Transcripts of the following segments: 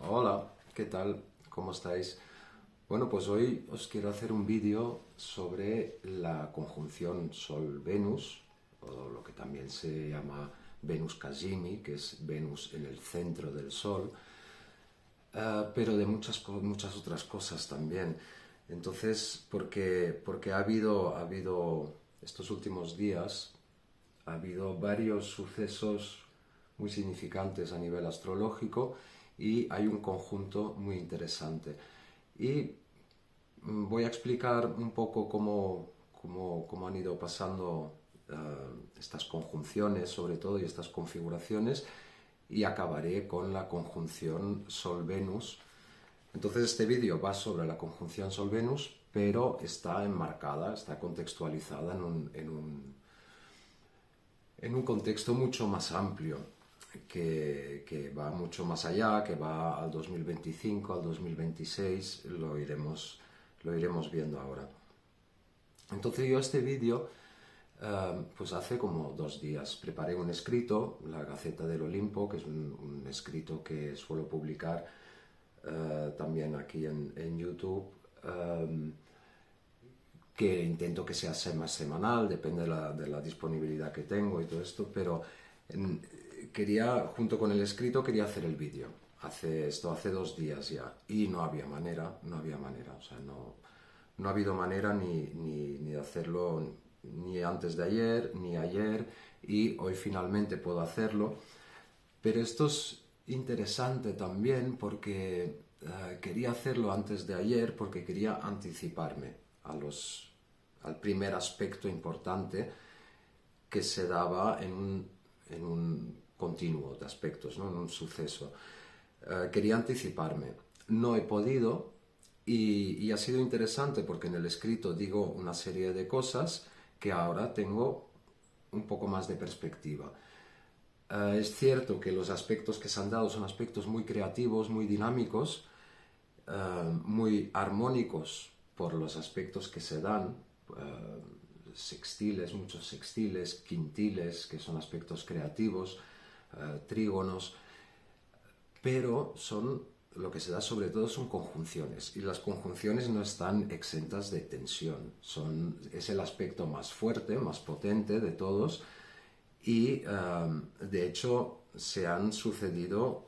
Hola, ¿qué tal? ¿Cómo estáis? Bueno, pues hoy os quiero hacer un vídeo sobre la conjunción Sol-Venus, o lo que también se llama Venus-Casimi, que es Venus en el centro del Sol, pero de muchas otras cosas también. Entonces, porque ha habido estos últimos días, ha habido varios sucesos muy significantes a nivel astrológico y hay un conjunto muy interesante. Y voy a explicar un poco cómo han ido pasando estas conjunciones, sobre todo, y estas configuraciones, y acabaré con la conjunción Sol-Venus. Entonces este vídeo va sobre la conjunción Sol-Venus, pero está enmarcada, está contextualizada en un contexto mucho más amplio, que va mucho más allá, que va al 2025, al 2026, lo iremos viendo ahora. Entonces yo este vídeo, pues hace como 2 días, preparé un escrito, la Gaceta del Olimpo, que es un escrito que suelo publicar también aquí en YouTube, que intento que sea más semanal, depende de la disponibilidad que tengo y todo esto, pero junto con el escrito, quería hacer el vídeo. Hace 2 días ya, y no había manera, o sea, no ha habido manera ni de hacerlo ni antes de ayer, ni ayer, y hoy finalmente puedo hacerlo. Pero esto es interesante también porque quería hacerlo antes de ayer porque quería anticiparme al primer aspecto importante que se daba en un continuo de aspectos, ¿no? En un suceso. Quería anticiparme. No he podido y ha sido interesante porque en el escrito digo una serie de cosas que ahora tengo un poco más de perspectiva. Es cierto que los aspectos que se han dado son aspectos muy creativos, muy dinámicos, muy armónicos por los aspectos que se dan, sextiles, muchos sextiles, quintiles, que son aspectos creativos, trígonos, pero lo que se da sobre todo son conjunciones, y las conjunciones no están exentas de tensión, es el aspecto más fuerte, más potente de todos, y de hecho se han sucedido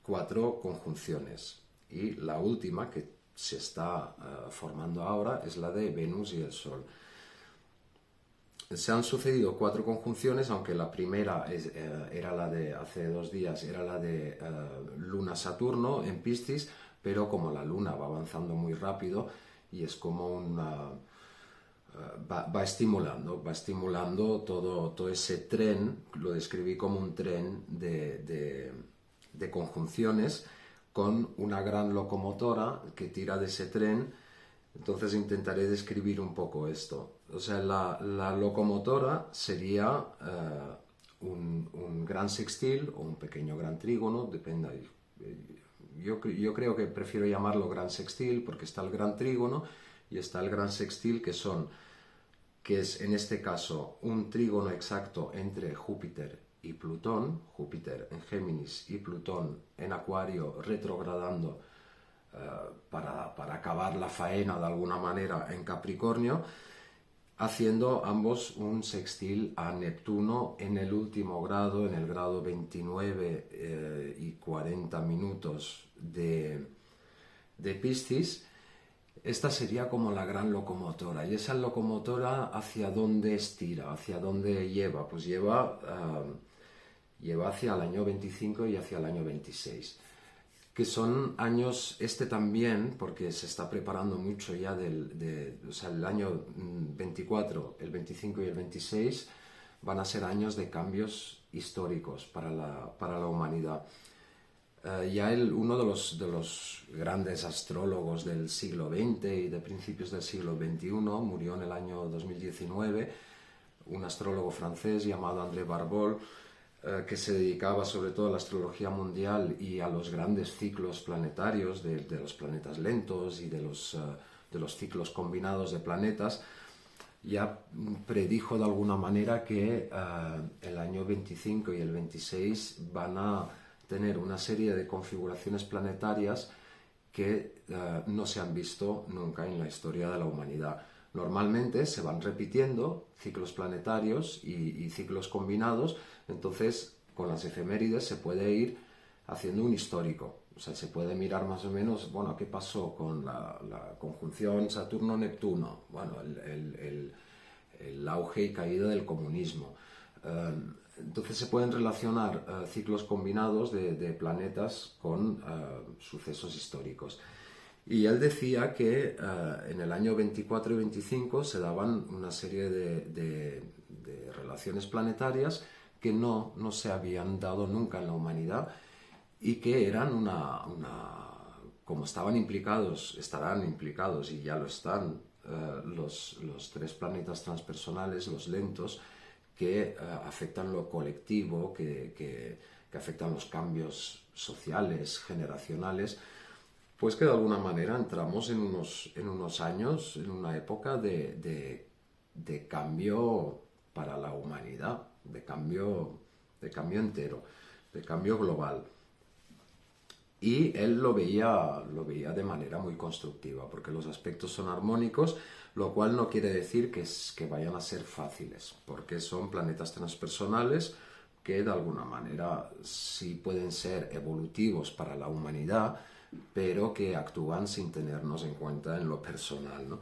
4 conjunciones, y la última que se está formando ahora es la de Venus y el Sol. Se han sucedido 4 conjunciones, aunque la primera era la de hace 2 días, era la de Luna-Saturno en Piscis, pero como la Luna va avanzando muy rápido y es como va estimulando todo ese tren, lo describí como un tren de conjunciones con una gran locomotora que tira de ese tren. Entonces intentaré describir un poco esto. O sea, la locomotora sería un gran sextil o un pequeño gran trígono, depende. Yo creo que prefiero llamarlo gran sextil porque está el gran trígono y está el gran sextil, que es en este caso un trígono exacto entre Júpiter y Plutón, Júpiter en Géminis y Plutón en Acuario retrogradando para acabar la faena de alguna manera en Capricornio, haciendo ambos un sextil a Neptuno en el último grado, en el grado 29 y 40 minutos de Piscis. Esta sería como la gran locomotora, y esa locomotora ¿hacia dónde estira? ¿Hacia dónde lleva? Pues lleva hacia el año 25 y hacia el año 26, que son años, también, porque se está preparando mucho ya o sea, el año 24, el 25 y el 26 van a ser años de cambios históricos para la humanidad. Ya uno de los grandes astrólogos del siglo XX y de principios del siglo XXI murió en el año 2019, un astrólogo francés llamado André Barbol, que se dedicaba sobre todo a la astrología mundial y a los grandes ciclos planetarios de los planetas lentos y de los ciclos combinados de planetas. Ya predijo de alguna manera que el año 25 y el 26 van a tener una serie de configuraciones planetarias que no se han visto nunca en la historia de la humanidad. Normalmente se van repitiendo ciclos planetarios y ciclos combinados, entonces con las efemérides se puede ir haciendo un histórico. O sea, se puede mirar más o menos, bueno, qué pasó con la conjunción Saturno-Neptuno, bueno, el auge y caída del comunismo. Entonces se pueden relacionar ciclos combinados de planetas con sucesos históricos. Y él decía que en el año 24 y 25 se daban una serie de relaciones planetarias que no se habían dado nunca en la humanidad y que eran como estaban implicados, estarán implicados y ya lo están, los tres planetas transpersonales, los lentos, que afectan lo colectivo, que afectan los cambios sociales, generacionales, pues que de alguna manera entramos en unos años, en una época de cambio para la humanidad, de cambio entero, de cambio global. Y él lo veía de manera muy constructiva, porque los aspectos son armónicos, lo cual no quiere decir que vayan a ser fáciles, porque son planetas transpersonales que de alguna manera sí pueden ser evolutivos para la humanidad, pero que actúan sin tenernos en cuenta en lo personal, ¿no?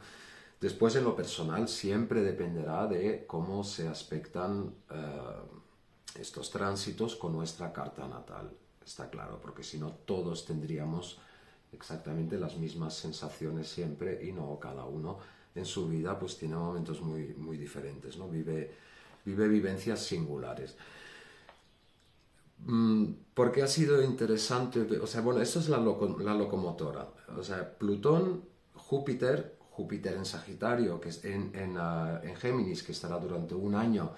Después, en lo personal, siempre dependerá de cómo se aspectan estos tránsitos con nuestra carta natal. Está claro, porque si no todos tendríamos exactamente las mismas sensaciones siempre y no cada uno en su vida pues tiene momentos muy, muy diferentes, ¿no? Vive vivencias singulares. ¿Por qué ha sido interesante? O sea, bueno, esto es la locomotora. O sea, Plutón, Júpiter en Sagitario, que es en Géminis, que estará durante un año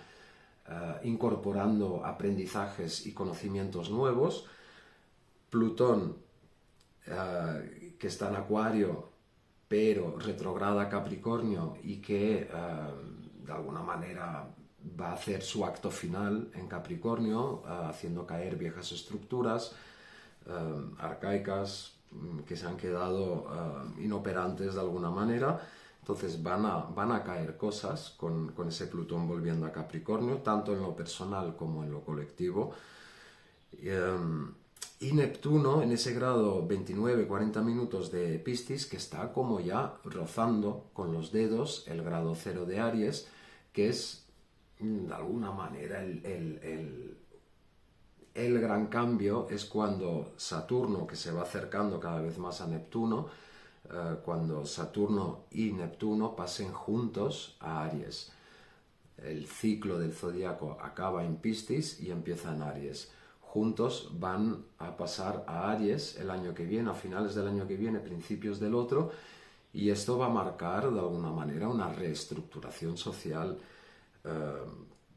incorporando aprendizajes y conocimientos nuevos. Plutón, que está en Acuario, pero retrograda Capricornio y que de alguna manera va a hacer su acto final en Capricornio, haciendo caer viejas estructuras arcaicas que se han quedado inoperantes de alguna manera. Entonces van a caer cosas con ese Plutón volviendo a Capricornio, tanto en lo personal como en lo colectivo. Y Neptuno en ese grado 29-40 minutos de Piscis, que está como ya rozando con los dedos el grado 0 de Aries, que es de alguna manera el gran cambio. Es cuando Saturno, que se va acercando cada vez más a Neptuno, cuando Saturno y Neptuno pasen juntos a Aries. El ciclo del zodiaco acaba en Piscis y empieza en Aries. Juntos van a pasar a Aries el año que viene, a finales del año que viene, principios del otro, y esto va a marcar de alguna manera una reestructuración social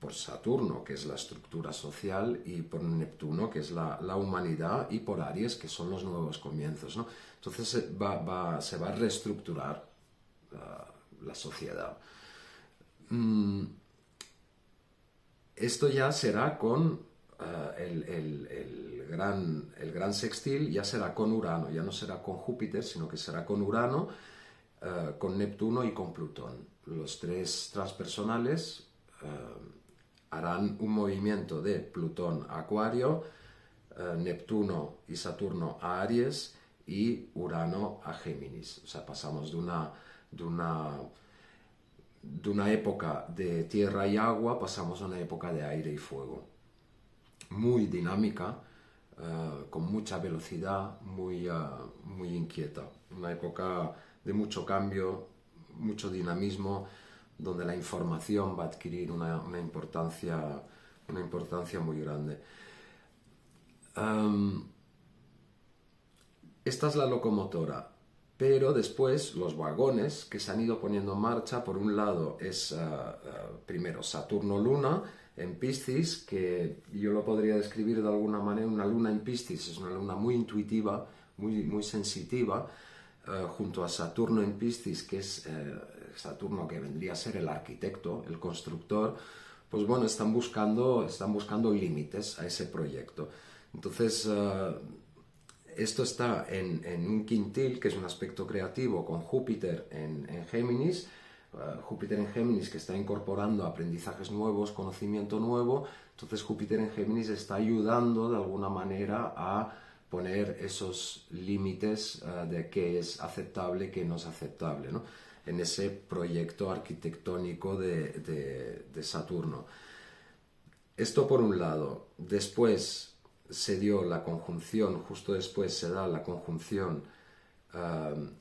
por Saturno, que es la estructura social, y por Neptuno, que es la humanidad, y por Aries, que son los nuevos comienzos, ¿no? Entonces se va a reestructurar la sociedad. Esto ya será con el gran sextil, ya será con Urano, ya no será con Júpiter, sino que será con Urano, con Neptuno y con Plutón. Los tres transpersonales harán un movimiento de Plutón a Acuario, Neptuno y Saturno a Aries y Urano a Géminis. O sea, pasamos de una época de tierra y agua, pasamos a una época de aire y fuego. Muy dinámica, con mucha velocidad, muy inquieta. Una época de mucho cambio, mucho dinamismo, donde la información va a adquirir una importancia muy grande. Esta es la locomotora, pero después los vagones que se han ido poniendo en marcha, por un lado es primero Saturno-Luna en Piscis, que yo lo podría describir de alguna manera. Una luna en Piscis es una luna muy intuitiva, muy sensitiva, junto a Saturno en Piscis, que es Saturno, que vendría a ser el arquitecto, el constructor. Pues bueno, están buscando límites a ese proyecto. Entonces, esto está en un quintil, que es un aspecto creativo, con Júpiter en Géminis. Júpiter en Géminis, que está incorporando aprendizajes nuevos, conocimiento nuevo. Entonces Júpiter en Géminis está ayudando de alguna manera a poner esos límites de qué es aceptable, qué no es aceptable, ¿no? En ese proyecto arquitectónico de Saturno. Esto por un lado. Después se dio la conjunción, justo después se da la conjunción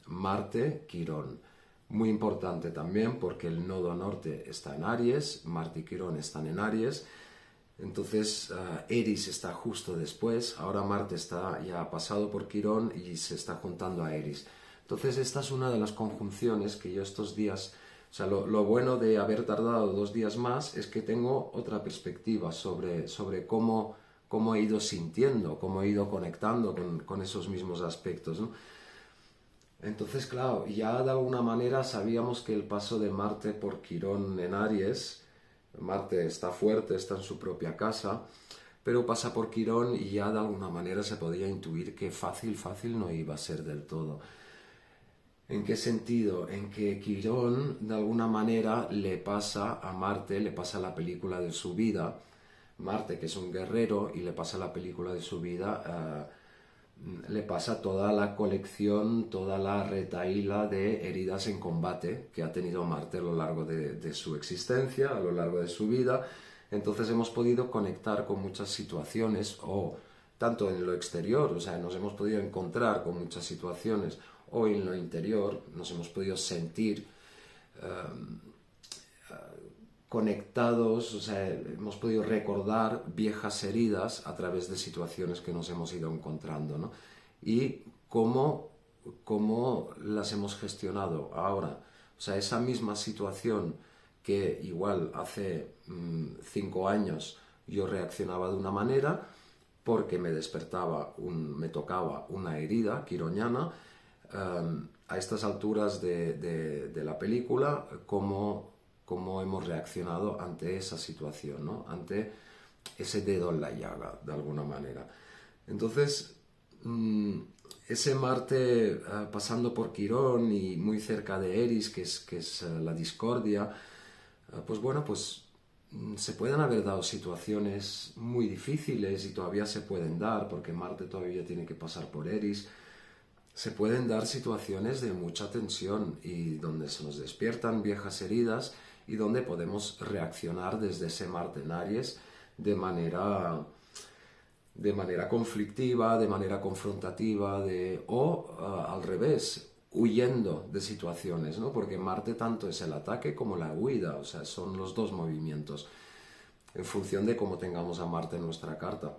Marte-Quirón. Muy importante también porque el nodo norte está en Aries, Marte y Quirón están en Aries. Entonces Eris está justo después, ahora Marte ya ha pasado por Quirón y se está juntando a Eris. Entonces esta es una de las conjunciones que yo estos días, o sea, lo bueno de haber tardado 2 días más es que tengo otra perspectiva sobre cómo he ido sintiendo, cómo he ido conectando con esos mismos aspectos, ¿no? Entonces, claro, ya de alguna manera sabíamos que el paso de Marte por Quirón en Aries, Marte está fuerte, está en su propia casa, pero pasa por Quirón y ya de alguna manera se podía intuir que fácil no iba a ser del todo. ¿En qué sentido? En que Quirón de alguna manera le pasa a Marte, le pasa la película de su vida, Marte que es un guerrero y le pasa la película de su vida, le pasa toda la colección, toda la retahíla de heridas en combate que ha tenido Marte a lo largo de su existencia, a lo largo de su vida. Entonces hemos podido conectar con muchas situaciones, o tanto en lo exterior, o sea, nos hemos podido encontrar con muchas situaciones, o en lo interior, nos hemos podido sentir conectados, o sea, hemos podido recordar viejas heridas a través de situaciones que nos hemos ido encontrando, ¿no? Y cómo las hemos gestionado ahora. O sea, esa misma situación que igual hace 5 años yo reaccionaba de una manera porque me tocaba una herida quironiana, a estas alturas de la película, cómo hemos reaccionado ante esa situación, ¿no? Ante ese dedo en la llaga, de alguna manera. Entonces, ese Marte pasando por Quirón y muy cerca de Eris, que es la discordia, pues bueno, pues se pueden haber dado situaciones muy difíciles y todavía se pueden dar, porque Marte todavía tiene que pasar por Eris. Se pueden dar situaciones de mucha tensión y donde se nos despiertan viejas heridas y donde podemos reaccionar desde ese Marte en Aries de manera conflictiva, de manera confrontativa, al revés, huyendo de situaciones, ¿no? Porque Marte tanto es el ataque como la huida, o sea, son los dos movimientos en función de cómo tengamos a Marte en nuestra carta.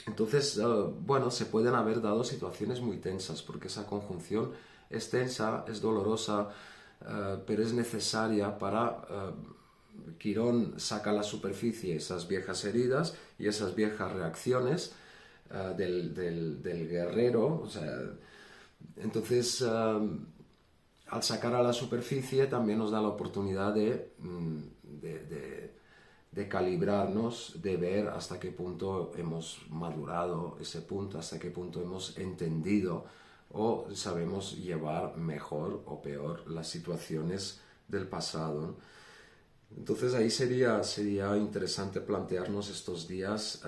Entonces, bueno, se pueden haber dado situaciones muy tensas, porque esa conjunción es tensa, es dolorosa, pero es necesaria para... Quirón saca a la superficie esas viejas heridas y esas viejas reacciones del guerrero. O sea, entonces, al sacar a la superficie también nos da la oportunidad de calibrarnos, de ver hasta qué punto hemos madurado ese punto, hasta qué punto hemos entendido o sabemos llevar mejor o peor las situaciones del pasado, ¿no? Entonces ahí sería interesante plantearnos estos días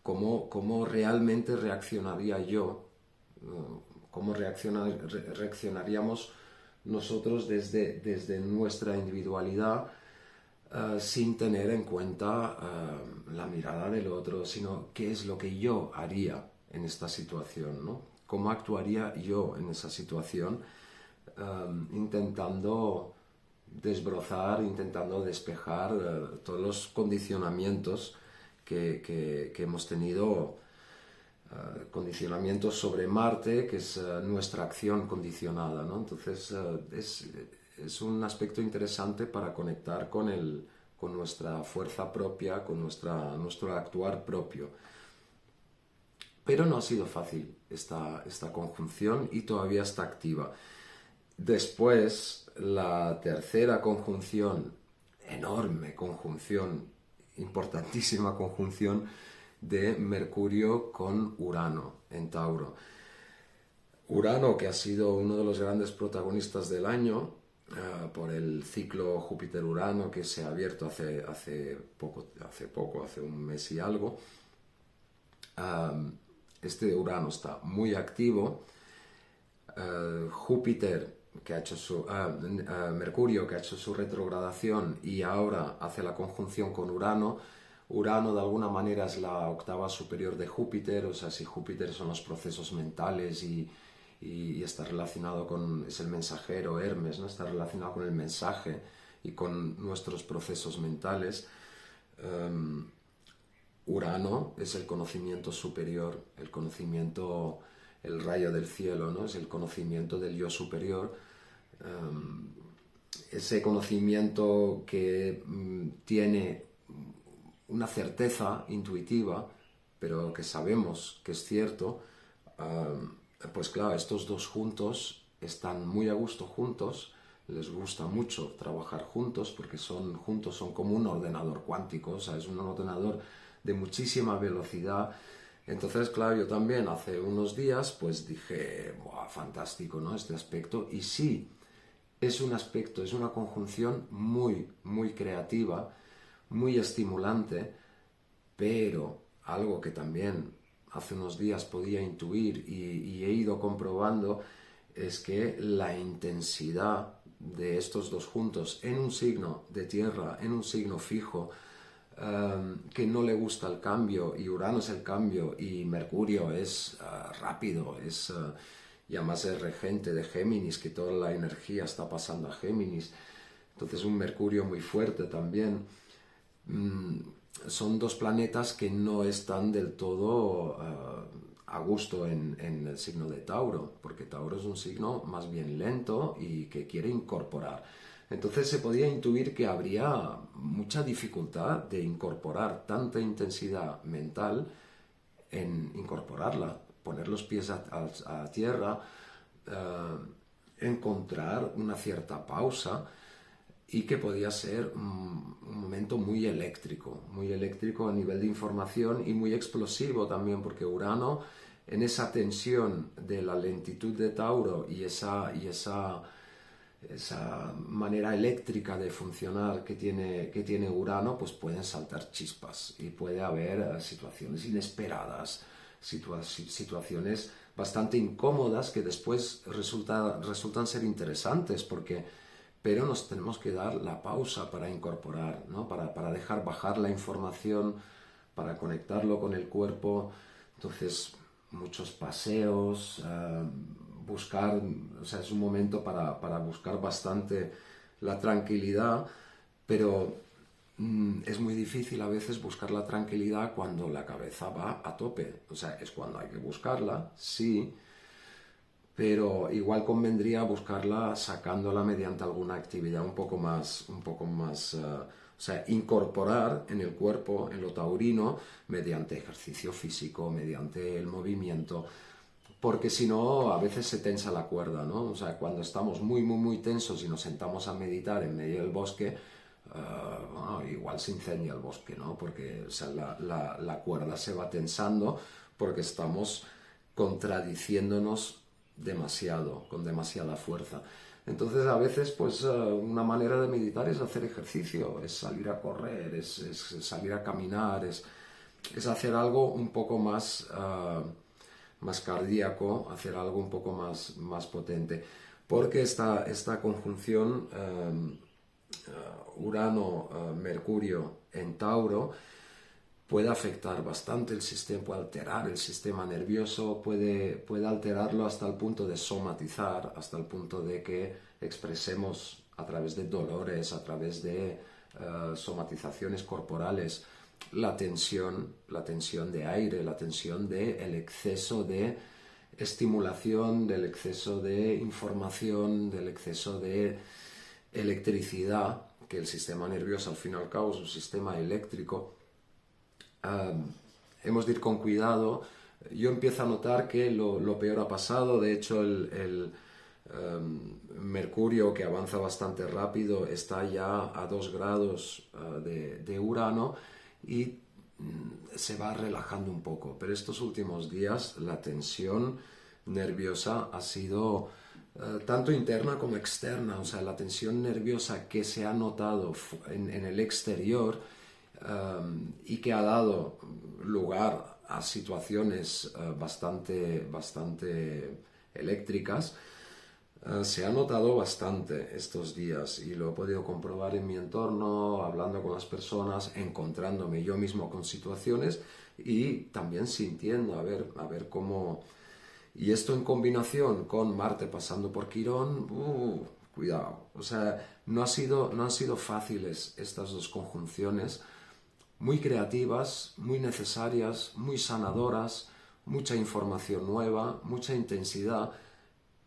cómo realmente reaccionaría yo, cómo reaccionaríamos nosotros desde nuestra individualidad, sin tener en cuenta la mirada del otro, sino qué es lo que yo haría en esta situación, ¿no? Cómo actuaría yo en esa situación, intentando desbrozar, intentando despejar todos los condicionamientos que hemos tenido, condicionamientos sobre Marte, que es nuestra acción condicionada, ¿no? Entonces es un aspecto interesante para conectar con nuestra fuerza propia, con nuestro actuar propio. Pero no ha sido fácil esta conjunción y todavía está activa. Después, la tercera conjunción, enorme conjunción, importantísima conjunción, de Mercurio con Urano en Tauro. Urano, que ha sido uno de los grandes protagonistas del año, por el ciclo Júpiter-Urano que se ha abierto hace un mes y algo. Este Urano está muy activo. Mercurio, que ha hecho su retrogradación y ahora hace la conjunción con Urano. Urano de alguna manera es la octava superior de Júpiter, o sea, si Júpiter son los procesos mentales y está relacionado es el mensajero Hermes, ¿no? Está relacionado con el mensaje y con nuestros procesos mentales. Urano es el conocimiento superior, el conocimiento, el rayo del cielo, ¿no? Es el conocimiento del yo superior. Ese conocimiento que tiene una certeza intuitiva, pero que sabemos que es cierto. Pues claro, estos dos juntos están muy a gusto juntos, les gusta mucho trabajar juntos porque son como un ordenador cuántico, o sea, es un ordenador de muchísima velocidad. Entonces, claro, yo también hace unos días pues dije, ¡buah, fantástico!, ¿no?, este aspecto. Y sí, es un aspecto, es una conjunción muy, muy creativa, muy estimulante, pero algo que también hace unos días podía intuir y he ido comprobando es que la intensidad de estos dos juntos en un signo de tierra, en un signo fijo, que no le gusta el cambio, y Urano es el cambio y Mercurio es rápido, y además es regente de Géminis, que toda la energía está pasando a Géminis, entonces un Mercurio muy fuerte también. Son dos planetas que no están del todo a gusto en el signo de Tauro, porque Tauro es un signo más bien lento y que quiere incorporar. Entonces se podía intuir que habría mucha dificultad de incorporar tanta intensidad mental, en incorporarla, poner los pies a tierra, encontrar una cierta pausa, y que podía ser un momento muy eléctrico a nivel de información y muy explosivo también, porque Urano, en esa tensión de la lentitud de Tauro y esa manera eléctrica de funcionar que tiene Urano, pues pueden saltar chispas y puede haber situaciones inesperadas, situaciones bastante incómodas que después resultan ser interesantes, pero nos tenemos que dar la pausa para incorporar, ¿no? Para dejar bajar la información, para conectarlo con el cuerpo. Entonces, muchos paseos, buscar, o sea, es un momento para buscar bastante la tranquilidad, pero es muy difícil a veces buscar la tranquilidad cuando la cabeza va a tope. O sea, es cuando hay que buscarla, sí, pero igual convendría buscarla sacándola mediante alguna actividad un poco más, o sea, incorporar en el cuerpo, en lo taurino, mediante ejercicio físico, mediante el movimiento, porque si no, a veces se tensa la cuerda, ¿no? O sea, cuando estamos muy, muy, muy tensos y nos sentamos a meditar en medio del bosque, bueno, igual se incendia el bosque, ¿no? Porque, o sea, la cuerda se va tensando porque estamos contradiciéndonos demasiado, con demasiada fuerza. Entonces a veces pues una manera de meditar es hacer ejercicio, es salir a correr, es salir a caminar, es hacer algo un poco más, más cardíaco, hacer algo un poco más potente, porque esta conjunción Urano-Mercurio en Tauro puede afectar bastante el sistema, puede alterar el sistema nervioso, puede alterarlo hasta el punto de somatizar, hasta el punto de que expresemos a través de dolores, a través de somatizaciones corporales, la tensión de aire, la tensión del exceso de estimulación, del exceso de información, del exceso de electricidad, que el sistema nervioso al fin y al cabo es un sistema eléctrico. Hemos de ir con cuidado. Yo empiezo a notar que lo peor ha pasado. De hecho, el Mercurio, que avanza bastante rápido, está ya a 2 grados de Urano, y se va relajando un poco, pero estos últimos días la tensión nerviosa ha sido tanto interna como externa, o sea, la tensión nerviosa que se ha notado en el exterior y que ha dado lugar a situaciones bastante eléctricas, se ha notado bastante estos días y lo he podido comprobar en mi entorno, hablando con las personas, encontrándome yo mismo con situaciones y también sintiendo a ver cómo... Y esto en combinación con Marte pasando por Quirón, cuidado. O sea, no han sido fáciles estas dos conjunciones, muy creativas, muy necesarias, muy sanadoras, mucha información nueva, mucha intensidad.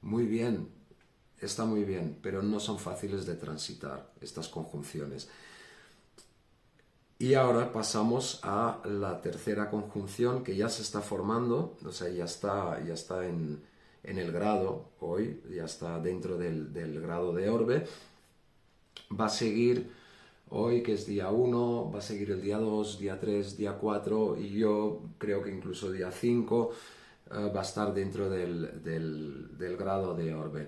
Muy bien, está muy bien, pero no son fáciles de transitar estas conjunciones. Y ahora pasamos a la tercera conjunción que ya se está formando, o sea, ya está en el grado hoy, ya está dentro del grado de Orbe. Va a seguir hoy, que es día 1, va a seguir el día 2, día 3, día 4 y yo creo que incluso día 5 va a estar dentro del grado de Orbe.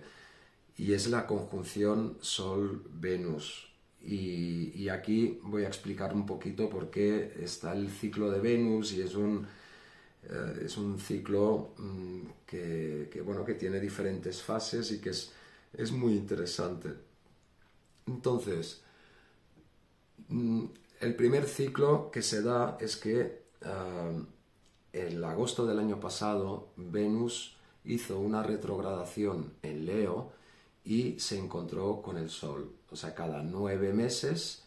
Y es la conjunción Sol-Venus. Y aquí voy a explicar un poquito por qué está el ciclo de Venus y es un ciclo bueno, que tiene diferentes fases y que es muy interesante. Entonces, el primer ciclo que se da es que en agosto del año pasado Venus hizo una retrogradación en Leo y se encontró con el Sol. O sea, cada 9 meses,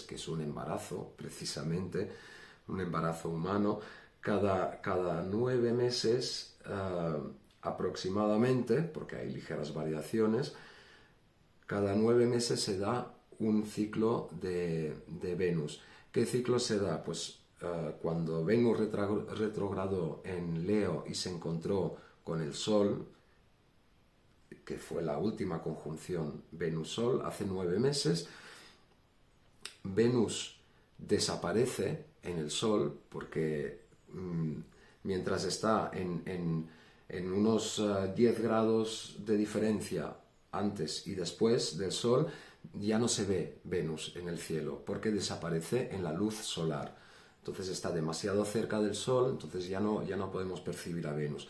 que es un embarazo, precisamente, un embarazo humano, cada 9 meses aproximadamente, porque hay ligeras variaciones, cada 9 meses se da un ciclo de Venus. ¿Qué ciclo se da? Pues cuando Venus retrogradó en Leo y se encontró con el Sol, que fue la última conjunción Venus-Sol hace 9 meses, Venus desaparece en el Sol porque mientras está en unos 10 grados de diferencia antes y después del Sol, ya no se ve Venus en el cielo porque desaparece en la luz solar. Entonces está demasiado cerca del Sol, entonces ya no podemos percibir a Venus.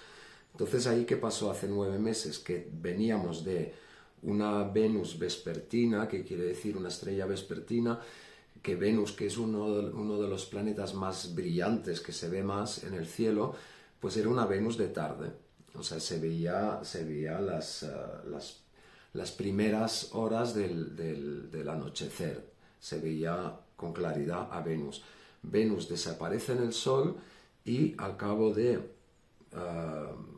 Entonces ahí, ¿qué pasó hace 9 meses? Que veníamos de una Venus vespertina, que quiere decir una estrella vespertina, que Venus, que es uno de los planetas más brillantes que se ve más en el cielo, pues era una Venus de tarde. O sea, se veía las primeras horas del anochecer, se veía con claridad a Venus. Venus desaparece en el Sol y al cabo de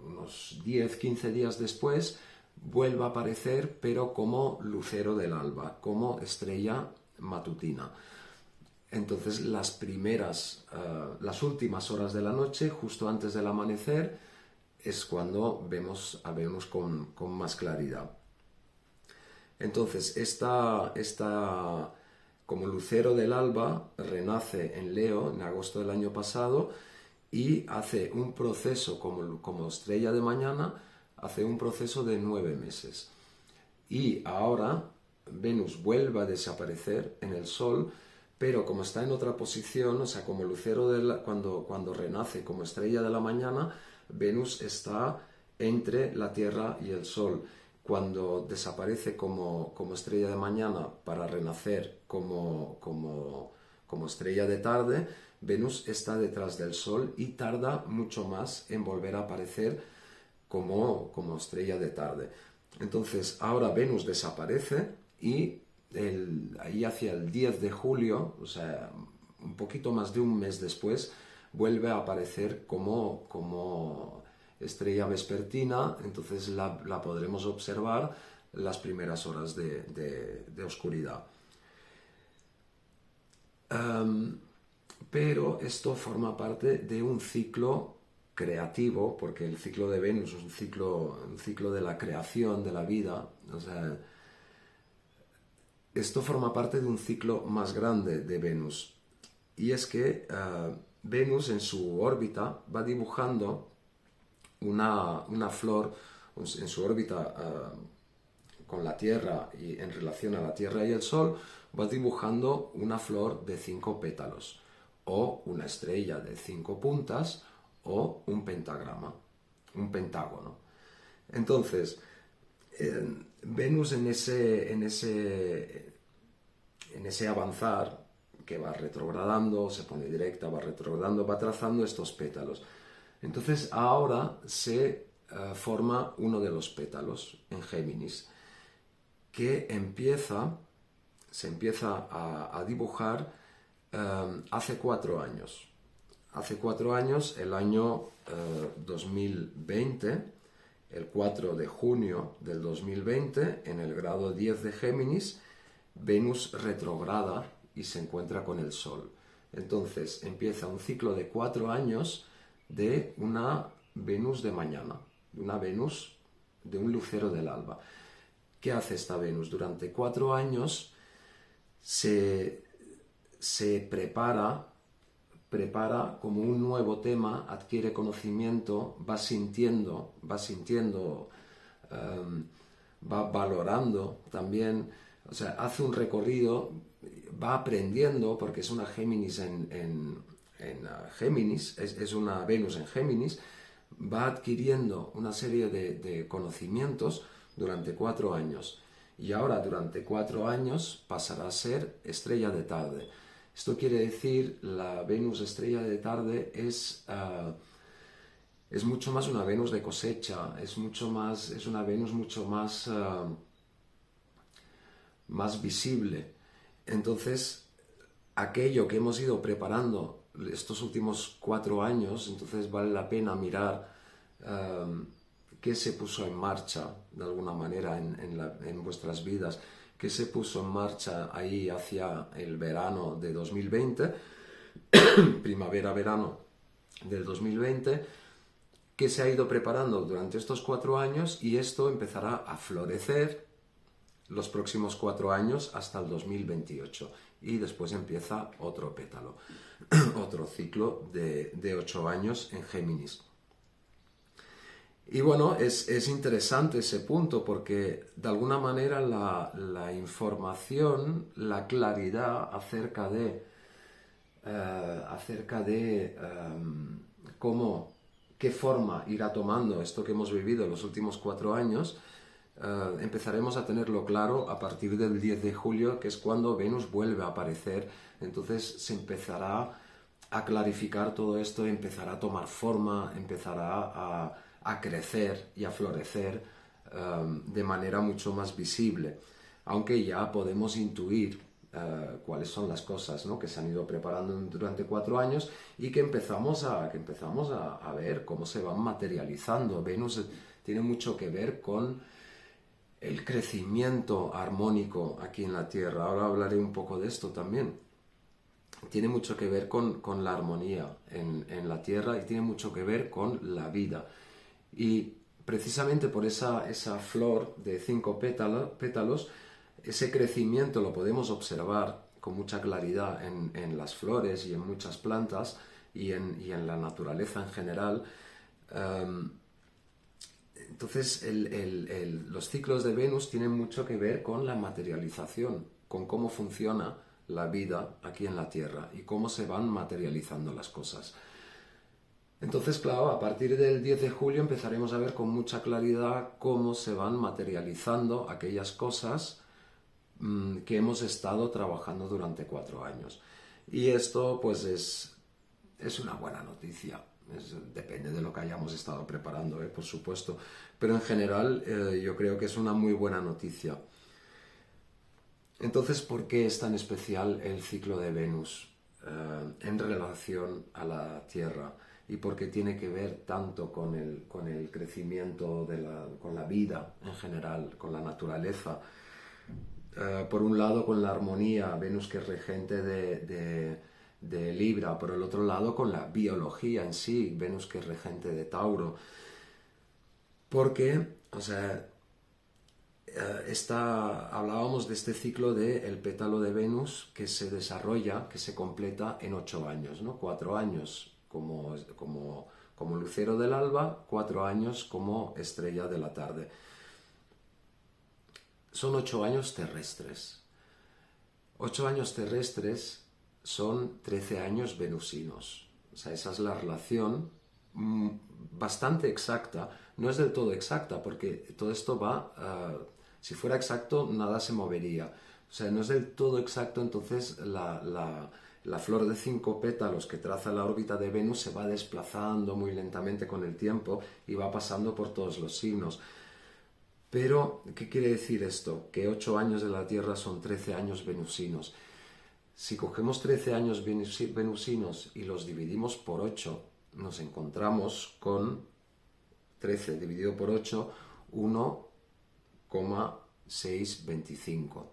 unos 10-15 días después vuelve a aparecer, pero como lucero del alba, como estrella matutina. Entonces las últimas horas de la noche, justo antes del amanecer, es cuando vemos a Venus con más claridad. Entonces esta como lucero del alba renace en Leo en agosto del año pasado y hace un proceso como estrella de mañana, hace un proceso de 9 meses. Y ahora Venus vuelve a desaparecer en el Sol, pero como está en otra posición, o sea, como lucero cuando renace como estrella de la mañana, Venus está entre la Tierra y el Sol. Cuando desaparece como estrella de mañana para renacer como estrella de tarde, Venus está detrás del Sol y tarda mucho más en volver a aparecer como estrella de tarde. Entonces ahora Venus desaparece y ahí hacia el 10 de julio, o sea, un poquito más de un mes después, vuelve a aparecer como estrella vespertina, entonces la podremos observar las primeras horas de oscuridad. Pero esto forma parte de un ciclo creativo, porque el ciclo de Venus es un ciclo de la creación, de la vida. O sea, esto forma parte de un ciclo más grande de Venus. y es que Venus en su órbita va dibujando una flor en su órbita con la Tierra y en relación a la Tierra y el Sol, va dibujando una flor de 5 pétalos, o una estrella de 5 puntas, o un pentagrama, un pentágono. Entonces, Venus en ese avanzar, que va retrogradando, se pone directa, va retrogradando, va trazando estos pétalos. Entonces ahora se forma uno de los pétalos en Géminis, que se empieza a dibujar hace 4 años. Hace 4 años, el año 2020, el 4 de junio del 2020, en el grado 10 de Géminis, Venus retrograda y se encuentra con el Sol. Entonces empieza un ciclo de 4 años de una Venus de mañana, una Venus de un lucero del alba. ¿Qué hace esta Venus? Durante 4 años se prepara como un nuevo tema, adquiere conocimiento, va sintiendo, va valorando también, o sea, hace un recorrido, va aprendiendo, porque es una Géminis en Géminis, es una Venus en Géminis, va adquiriendo una serie de conocimientos durante 4 años. Y ahora, durante 4 años, pasará a ser estrella de tarde. Esto quiere decir, la Venus estrella de tarde es mucho más una Venus de cosecha, es una Venus mucho más visible. Entonces, aquello que hemos ido preparando estos últimos 4 años, entonces vale la pena mirar qué se puso en marcha de alguna manera en vuestras vidas, qué se puso en marcha ahí hacia el verano de 2020, primavera-verano del 2020, que se ha ido preparando durante estos 4 años, y esto empezará a florecer los próximos 4 años hasta el 2028, y después empieza otro pétalo, otro ciclo de 8 años en Géminis. Y bueno, es interesante ese punto, porque de alguna manera la información, la claridad acerca de qué forma irá tomando esto que hemos vivido en los últimos 4 años, empezaremos a tenerlo claro a partir del 10 de julio, que es cuando Venus vuelve a aparecer. Entonces se empezará a clarificar todo esto, empezará a tomar forma, empezará a crecer y a florecer de manera mucho más visible, aunque ya podemos intuir cuáles son las cosas, ¿no?, que se han ido preparando durante 4 años y que empezamos a ver cómo se van materializando. Venus tiene mucho que ver con el crecimiento armónico aquí en la Tierra. Ahora hablaré un poco de esto también. Tiene mucho que ver con la armonía en la Tierra, y tiene mucho que ver con la vida. Y precisamente por esa flor de 5 pétalos, ese crecimiento lo podemos observar con mucha claridad en las flores y en muchas plantas y en la naturaleza en general. Entonces los ciclos de Venus tienen mucho que ver con la materialización, con cómo funciona la vida aquí en la Tierra y cómo se van materializando las cosas. Entonces, claro, a partir del 10 de julio empezaremos a ver con mucha claridad cómo se van materializando aquellas cosas que hemos estado trabajando durante 4 años. Y esto, pues, es una buena noticia. Depende de lo que hayamos estado preparando, por supuesto. Pero en general, yo creo que es una muy buena noticia. Entonces, ¿por qué es tan especial el ciclo de Venus en relación a la Tierra? Y por qué tiene que ver tanto con el crecimiento, con la vida en general, con la naturaleza. Por un lado, con la armonía, Venus, que es regente de Libra; por el otro lado, con la biología en sí, Venus, que es regente de Tauro. Porque, o sea, hablábamos de este ciclo del pétalo de Venus que se desarrolla, que se completa en 8 años, ¿no? 4 años como lucero del alba, 4 años como estrella de la tarde. Son 8 años terrestres. 8 años terrestres son 13 años venusinos. O sea, esa es la relación bastante exacta. No es del todo exacta, porque todo esto va... si fuera exacto, nada se movería. O sea, no es del todo exacto, entonces la flor de 5 pétalos que traza la órbita de Venus se va desplazando muy lentamente con el tiempo y va pasando por todos los signos. Pero, ¿qué quiere decir esto? Que 8 años de la Tierra son 13 años venusinos. Si cogemos 13 años venusinos y los dividimos por 8, nos encontramos con 13 dividido por 8, 1,625.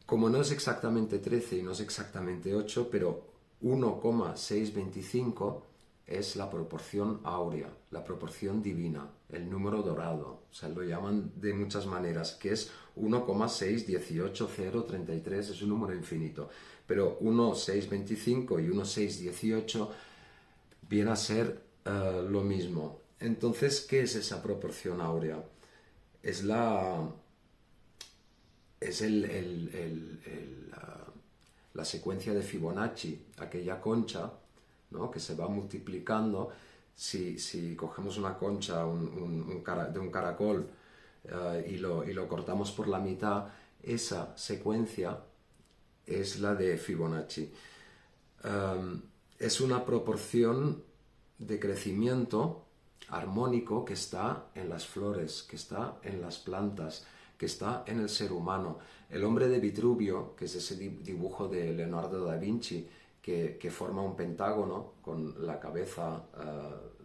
Como no es exactamente 13 y no es exactamente 8, pero 1,625 es la proporción áurea, la proporción divina, el número dorado. O sea, lo llaman de muchas maneras, que es 1,618033, es un número infinito. Pero 1,625 y 1,618 viene a ser lo mismo. Entonces, ¿qué es esa proporción áurea? Es la secuencia de Fibonacci, aquella concha, ¿no?, que se va multiplicando. Si cogemos una concha de un caracol y lo cortamos por la mitad, esa secuencia es la de Fibonacci. Es una proporción de crecimiento armónico que está en las flores, que está en las plantas, que está en el ser humano. El hombre de Vitruvio, que es ese dibujo de Leonardo da Vinci, que forma un pentágono con la cabeza,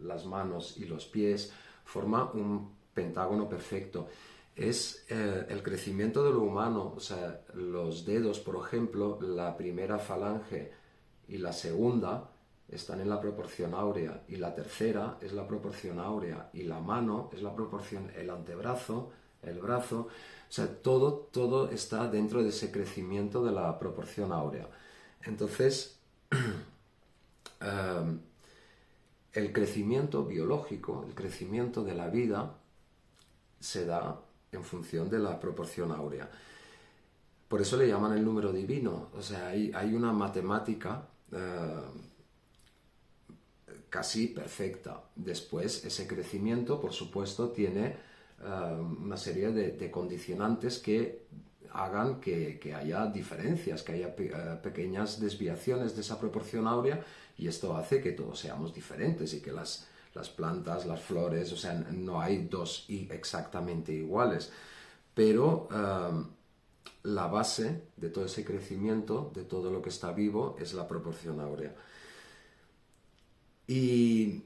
las manos y los pies, forma un pentágono perfecto. Es el crecimiento de lo humano. O sea, los dedos, por ejemplo, la primera falange y la segunda están en la proporción áurea, y la tercera es la proporción áurea, y la mano es la proporción, el antebrazo, el brazo. O sea, todo está dentro de ese crecimiento de la proporción áurea. Entonces, el crecimiento biológico, el crecimiento de la vida, se da en función de la proporción áurea. Por eso le llaman el número divino. O sea, hay una matemática casi perfecta. Después, ese crecimiento, por supuesto, tiene una serie de condicionantes que hagan que haya diferencias, que haya pequeñas desviaciones de esa proporción áurea, y esto hace que todos seamos diferentes y que las plantas, las flores, o sea, no hay dos exactamente iguales. Pero la base de todo ese crecimiento, de todo lo que está vivo, es la proporción áurea. Y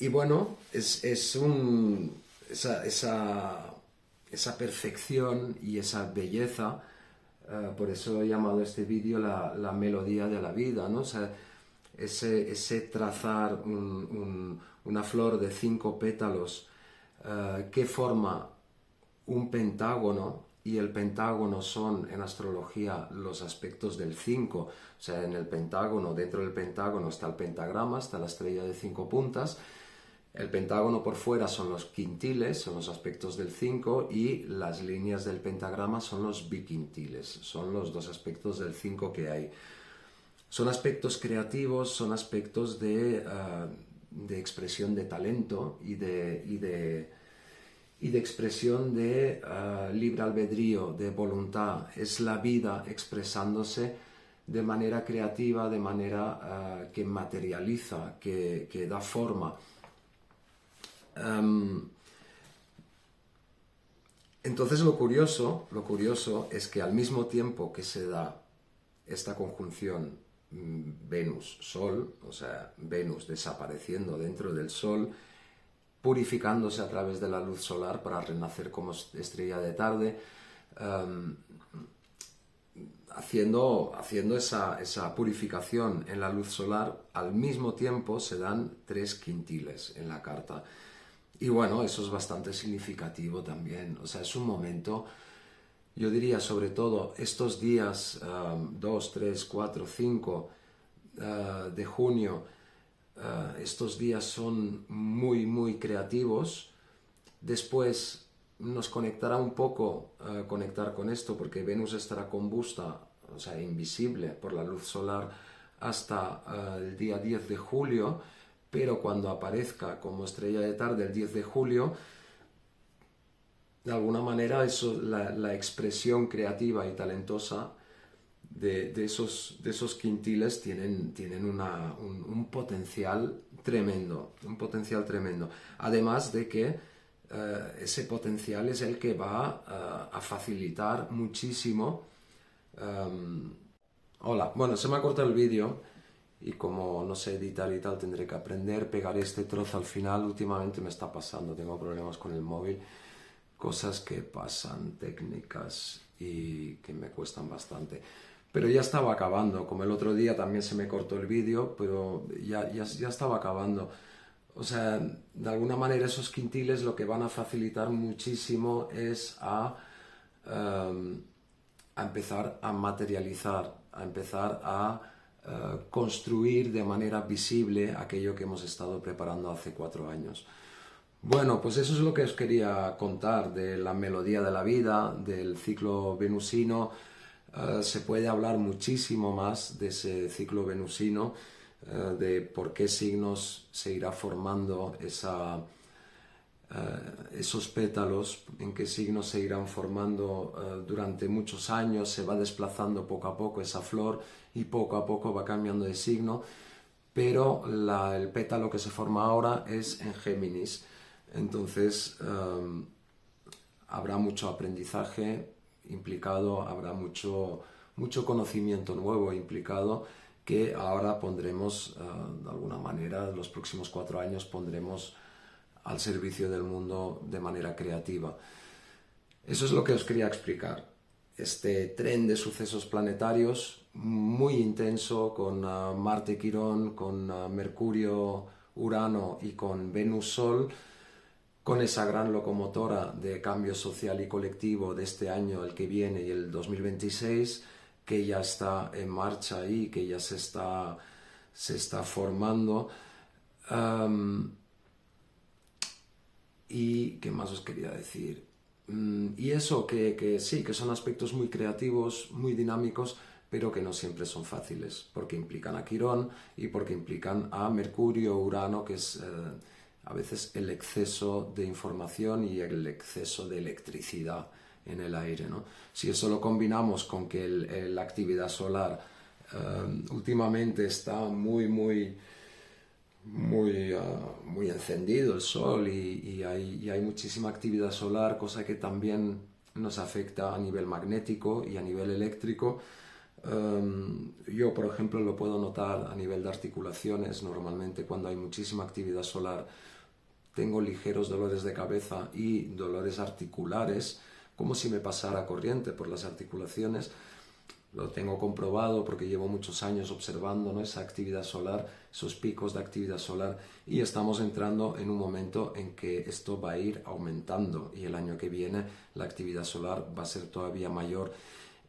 bueno, esa perfección y esa belleza, por eso he llamado este vídeo la melodía de la vida, ¿no? O sea, ese trazar una flor de 5 pétalos que forma un pentágono, y el pentágono son en astrología los aspectos del 5. O sea, en el pentágono, dentro del pentágono está el pentagrama, está la estrella de 5 puntas. El pentágono por fuera son los quintiles, son los aspectos del 5, y las líneas del pentagrama son los biquintiles, son los dos aspectos del 5 que hay. Son aspectos creativos, son aspectos de expresión de talento y de expresión de libre albedrío, de voluntad. Es la vida expresándose de manera creativa, de manera que materializa, que da forma. Entonces lo curioso es que al mismo tiempo que se da esta conjunción Venus-Sol, o sea, Venus desapareciendo dentro del Sol, purificándose a través de la luz solar para renacer como estrella de tarde, haciendo esa purificación en la luz solar, al mismo tiempo se dan 3 quintiles en la carta. Y bueno, eso es bastante significativo también. O sea, es un momento, yo diría sobre todo estos días 2, 3, 4, 5 de junio, estos días son muy, muy creativos. Después nos conectará un poco conectar con esto, porque Venus estará combusta, o sea, invisible por la luz solar hasta el día 10 de julio, pero cuando aparezca como estrella de tarde el 10 de julio, de alguna manera eso, la expresión creativa y talentosa de esos quintiles tienen un potencial tremendo, un potencial tremendo. Además de que ese potencial es el que va a facilitar muchísimo. Hola, bueno, se me ha cortado el vídeo y como no sé editar y tal, tendré que aprender. Pegaré este trozo al final. Últimamente me está pasando, tengo problemas con el móvil, cosas que pasan, técnicas y que me cuestan bastante. Pero ya estaba acabando, como el otro día también se me cortó el vídeo, pero ya estaba acabando. O sea, de alguna manera esos quintiles lo que van a facilitar muchísimo es a empezar a materializar, a empezar a construir de manera visible aquello que hemos estado preparando hace 4 años. Bueno, pues eso es lo que os quería contar de la melodía de la vida, del ciclo venusino. Se puede hablar muchísimo más de ese ciclo venusino, de por qué signos se irá formando esos pétalos, en qué signos se irán formando durante muchos años, se va desplazando poco a poco esa flor y poco a poco va cambiando de signo, pero el pétalo que se forma ahora es en Géminis. Entonces habrá mucho aprendizaje implicado, habrá mucho conocimiento nuevo implicado que ahora pondremos, de alguna manera, los próximos 4 años pondremos al servicio del mundo de manera creativa. Eso es lo que os quería explicar. Este tren de sucesos planetarios muy intenso con Marte Quirón, con Mercurio Urano y con Venus Sol, con esa gran locomotora de cambio social y colectivo de este año, el que viene y el 2026, que ya está en marcha ahí, que ya se está formando. ¿Y qué más os quería decir? Y eso, que sí, que son aspectos muy creativos, muy dinámicos, pero que no siempre son fáciles, porque implican a Quirón y porque implican a Mercurio, Urano, que es a veces el exceso de información y el exceso de electricidad en el aire, ¿no? Si eso lo combinamos con que la actividad solar últimamente está muy encendido el sol y hay muchísima actividad solar, cosa que también nos afecta a nivel magnético y a nivel eléctrico. Yo, por ejemplo, lo puedo notar a nivel de articulaciones. Normalmente cuando hay muchísima actividad solar tengo ligeros dolores de cabeza y dolores articulares, como si me pasara corriente por las articulaciones. Lo tengo comprobado porque llevo muchos años observando, ¿no?, esa actividad solar, esos picos de actividad solar, y estamos entrando en un momento en que esto va a ir aumentando y el año que viene la actividad solar va a ser todavía mayor.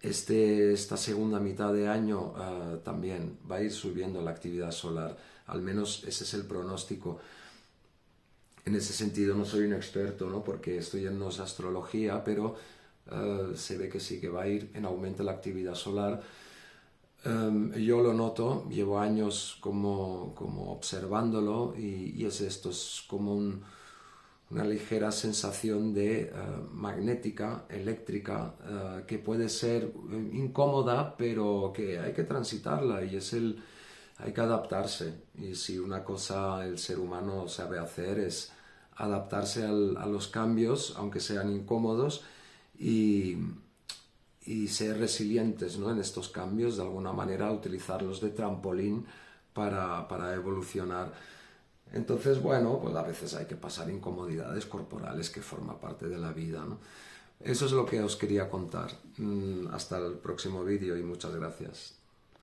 Esta segunda mitad de año también va a ir subiendo la actividad solar, al menos ese es el pronóstico. En ese sentido no soy un experto, ¿no?, porque estoy en astrología, pero se ve que sí, que va a ir en aumento la actividad solar. Yo lo noto, llevo años como observándolo y es esto, es como una ligera sensación de magnética, eléctrica, que puede ser incómoda, pero que hay que transitarla y hay que adaptarse. Y si una cosa el ser humano sabe hacer es adaptarse a los cambios, aunque sean incómodos, y ser resilientes, ¿no?, en estos cambios, de alguna manera utilizarlos de trampolín para evolucionar. Entonces, bueno, pues a veces hay que pasar incomodidades corporales, que forma parte de la vida, ¿no? Eso es lo que os quería contar. Hasta el próximo vídeo y muchas gracias.